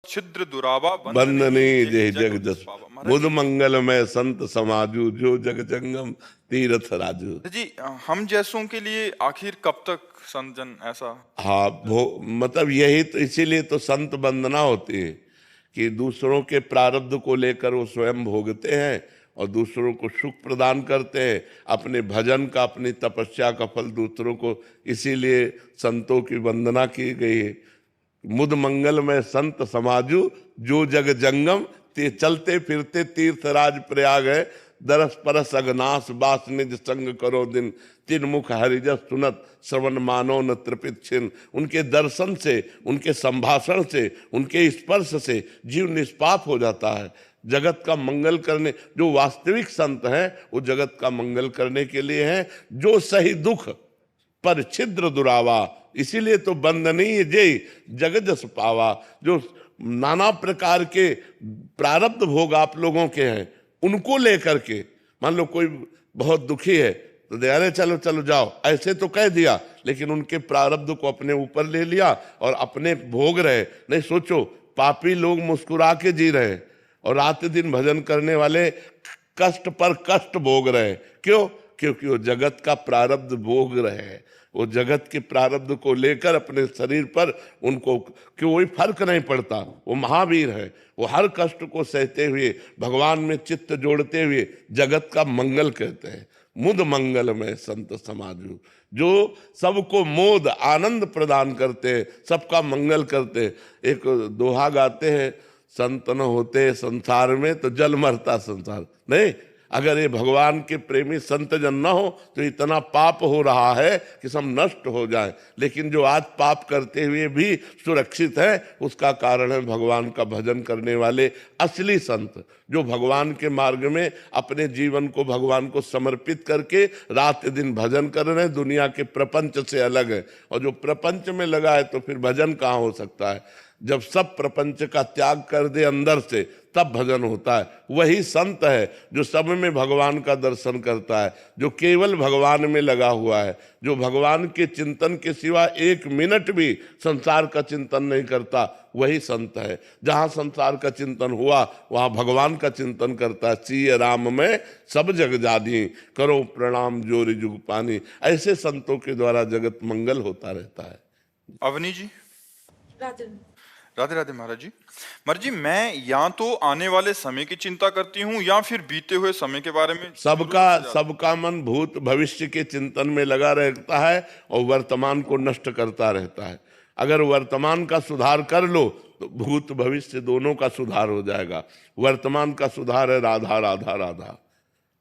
छिद्र दुरावा बंदनी जे जग जग जस पावा। महाराज मुद जी, मंगल में संत समाजू जो जग जंगम तीर्थ राजू। जी हम जैसों के लिए आखिर कब तक संत जन ऐसा। हाँ मतलब यही तो, इसीलिए तो संत वंदना होती है कि दूसरों के प्रारब्ध को लेकर वो स्वयं भोगते हैं और दूसरों को सुख प्रदान करते हैं, अपने भजन का, अपनी तपस्या का फल दूसरों को, इसीलिए संतों की वंदना की गई है। मुद मंगल में संत समाजू जो जग जंगम, ते चलते फिरते तीर्थराज प्रयाग है, दरस परस अगनास बास निज संग करो दिन, तिन मुख हरिजस सुनत श्रवण मानो न तृपित छिन। उनके दर्शन से, उनके संभाषण से, उनके स्पर्श से जीव निष्पाप हो जाता है। जगत का मंगल करने, जो वास्तविक संत हैं वो जगत का मंगल करने के लिए हैं। जो सही दुख पर छिद्र दुरावा, इसीलिए तो बंदनीय जय जग जस पावा। जो नाना प्रकार के प्रारब्ध भोग आप लोगों के हैं, उनको लेकर के, मान लो कोई बहुत दुखी है तो दे अरे चलो चलो जाओ, ऐसे तो कह दिया, लेकिन उनके प्रारब्ध को अपने ऊपर ले लिया और अपने भोग रहे। नहीं, सोचो, पापी लोग मुस्कुरा के जी रहे हैं और रात दिन भजन करने वाले कष्ट पर कष्ट भोग रहे हैं। क्यों? क्योंकि वो जगत का प्रारब्ध भोग रहे हैं। वो जगत के प्रारब्ध को लेकर अपने शरीर पर उनको क्यों कोई फर्क नहीं पड़ता। वो महावीर है, वो हर कष्ट को सहते हुए भगवान में चित्त जोड़ते हुए जगत का मंगल कहते हैं। मुद मंगल में संत समाजू, जो सबको मोद आनंद प्रदान करते हैं, सबका मंगल करते हैं। एक दोहा गाते हैं, संत न होते संसार में तो जल मरता संसार। नहीं, अगर ये भगवान के प्रेमी संत जन न हो तो इतना पाप हो रहा है कि सब नष्ट हो जाए। लेकिन जो आज पाप करते हुए भी सुरक्षित है, उसका कारण है भगवान का भजन करने वाले असली संत, जो भगवान के मार्ग में अपने जीवन को भगवान को समर्पित करके रात दिन भजन कर रहे हैं। दुनिया के प्रपंच से अलग है, और जो प्रपंच में लगा है तो फिर भजन कहाँ हो सकता है। जब सब प्रपंच का त्याग कर दे अंदर से, तब भजन होता है। वही संत है जो सब में भगवान का दर्शन करता है, जो केवल भगवान में लगा हुआ है, जो भगवान के चिंतन के सिवा एक मिनट भी संसार का चिंतन नहीं करता। वही संत है। जहां संसार का चिंतन हुआ वहां भगवान का चिंतन करता है। सीय राम में सब जग जानी, करो प्रणाम जोरी जुग पानी। ऐसे संतों के द्वारा जगत मंगल होता रहता है। अवनी जी, राधे राधे। महाराज जी, मैं या तो आने वाले समय की चिंता करती हूँ या फिर बीते हुए समय के बारे में। सबका मन भूत भविष्य के चिंतन में लगा रहता है और वर्तमान को नष्ट करता रहता है। अगर वर्तमान का सुधार कर लो तो भूत भविष्य दोनों का सुधार हो जाएगा। वर्तमान का सुधार है राधा राधा राधा।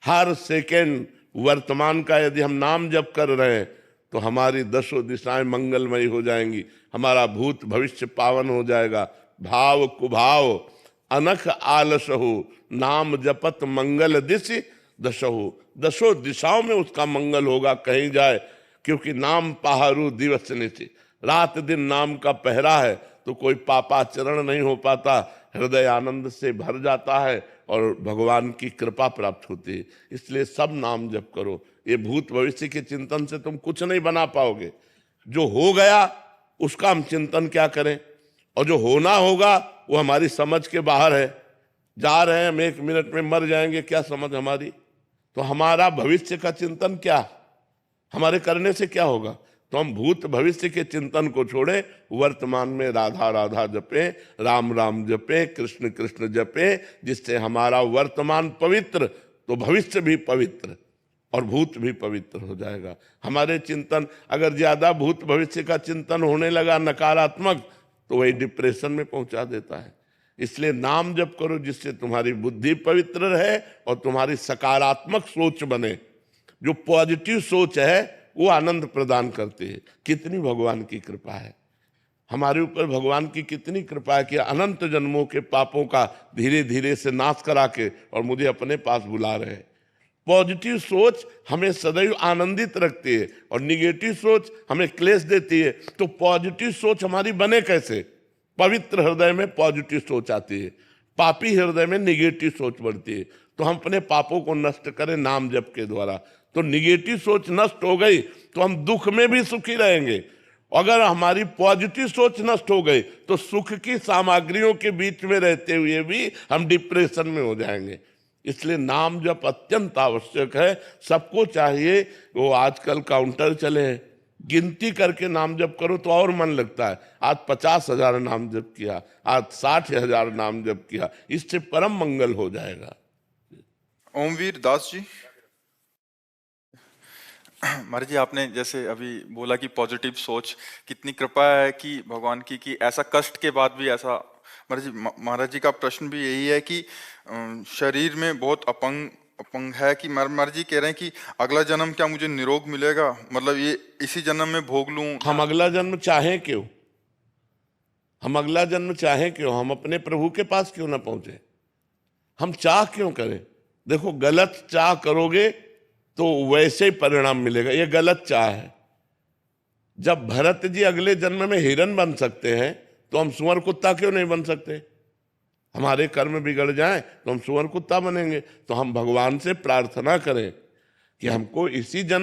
हर सेकेंड वर्तमान का यदि हम नाम जप कर रहे हैं तो हमारी दसों दिशाएं मंगलमयी हो जाएंगी, हमारा भूत भविष्य पावन हो जाएगा। भाव कुभाव अनख आलसहु, नाम जपत मंगल दिशि दशहु। दसों दिशाओं में उसका मंगल होगा कहीं जाए, क्योंकि नाम पहारू दिवस निशि। रात दिन नाम का पहरा है तो कोई पापाचरण नहीं हो पाता, हृदय आनंद से भर जाता है और भगवान की कृपा प्राप्त होती है। इसलिए सब नाम जप करो। ये भूत भविष्य के चिंतन से तुम कुछ नहीं बना पाओगे। जो हो गया उसका हम चिंतन क्या करें, और जो होना होगा वो हमारी समझ के बाहर है। जा रहे हैं हम, 1 मिनट में मर जाएंगे, क्या समझ हमारी। तो हमारा भविष्य का चिंतन क्या, हमारे करने से क्या होगा। तो हम भूत भविष्य के चिंतन को छोड़े, वर्तमान में राधा राधा जपे, राम राम जपे, कृष्ण कृष्ण जपे, जिससे हमारा वर्तमान पवित्र तो भविष्य भी पवित्र और भूत भी पवित्र हो जाएगा। हमारे चिंतन अगर ज्यादा भूत भविष्य का चिंतन होने लगा नकारात्मक, तो वही डिप्रेशन में पहुंचा देता है। इसलिए नाम जप करो जिससे तुम्हारी बुद्धि पवित्र रहे और तुम्हारी सकारात्मक सोच बने। जो पॉजिटिव सोच है वो आनंद प्रदान करती है। कितनी भगवान की कृपा है हमारे ऊपर, भगवान की कितनी कृपा है कि अनंत जन्मों के पापों का धीरे धीरे से नाश करा के और मुझे अपने पास बुला रहे हैं। पॉजिटिव सोच हमें सदैव आनंदित रखती है और निगेटिव सोच हमें क्लेश देती है। तो पॉजिटिव सोच हमारी बने कैसे। पवित्र हृदय में पॉजिटिव सोच आती है, पापी हृदय में निगेटिव सोच बढ़ती है। तो हम अपने पापों को नष्ट करें नाम जप के द्वारा। तो निगेटिव सोच नष्ट हो गई तो हम दुख में भी सुखी रहेंगे अगर हमारी पॉजिटिव सोच नष्ट हो गई तो सुख की सामग्रियों के बीच में रहते हुए भी हम डिप्रेशन में हो जाएंगे। इसलिए नाम जप अत्यंत आवश्यक है। सबको चाहिए, वो आजकल काउंटर चले हैं, गिनती करके नाम जप करो तो और मन लगता है। आज 50,000 नाम जप किया, आज 60,000 नाम जप किया, इससे परम मंगल हो जाएगा। ओमवीर दास जी। महाराज जी, आपने जैसे अभी बोला कि पॉजिटिव सोच, कितनी कृपा है कि भगवान की कि ऐसा कष्ट के बाद भी ऐसा। महाराज जी का प्रश्न भी यही है कि शरीर में बहुत अपंग है कि महाराज जी कह रहे हैं कि अगला जन्म क्या मुझे निरोग मिलेगा, मतलब ये इसी जन्म में भोग लूं। हम अगला जन्म चाहें क्यों? हम अगला जन्म चाहें क्यों? हम अपने प्रभु के पास क्यों ना पहुंचे? हम चाह क्यों करें? देखो, गलत चाह करोगे तो वैसे ही परिणाम मिलेगा। ये गलत चाह है। जब भरत जी अगले जन्म में हिरन बन सकते हैं तो हम सुअर कुत्ता क्यों नहीं बन सकते? हमारे कर्म बिगड़ जाएं तो हम सुअर कुत्ता बनेंगे। तो हम भगवान से प्रार्थना करें कि हमको इसी जन्म